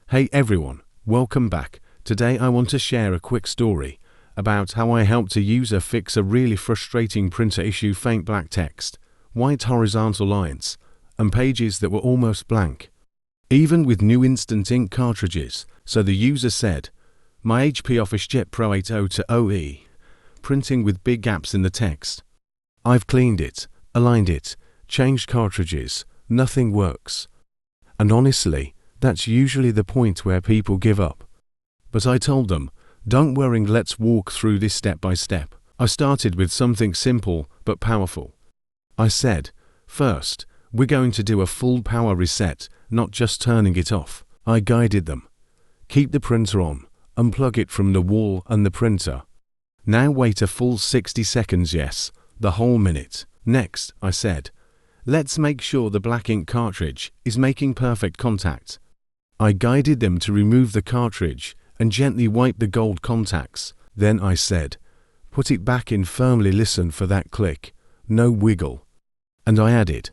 Hey everyone, welcome back. Today I want to share a quick story about how I helped a user fix a really frustrating printer issue: faint black text, white horizontal lines, and pages that were almost blank, even with new instant ink cartridges. So the user said, "My HP OfficeJet Pro 80-OE, printing with big gaps in the text. I've cleaned it, aligned it, changed cartridges, nothing works." And honestly, that's usually the point where people give up. But I told them, don't worry, let's walk through this step by step. I started with something simple but powerful. I said, first, we're going to do a full power reset, not just turning it off. I guided them. Keep the printer on, unplug it from the wall and the printer. Now wait a full 60 seconds, yes, the whole minute. Next, I said, let's make sure the black ink cartridge is making perfect contact. I guided them to remove the cartridge and gently wipe the gold contacts. Then I said, put it back in firmly, listen for that click, no wiggle. And I added,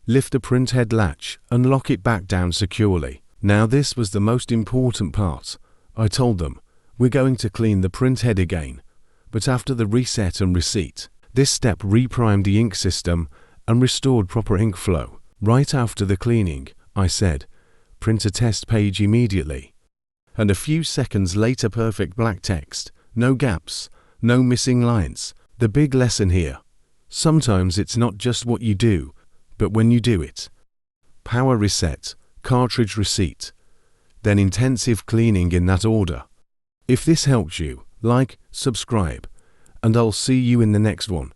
lift the printhead latch and lock it back down securely. Now this was the most important part. I told them, we're going to clean the printhead again, but after the reset and reseat. This step reprimed the ink system and restored proper ink flow. Right after the cleaning, I said, print a test page immediately. And a few seconds later, perfect black text, no gaps, no missing lines. The big lesson here: sometimes it's not just what you do, but when you do it. Power reset, cartridge reseat, then intensive cleaning in that order. If this helped you, like, subscribe, and I'll see you in the next one.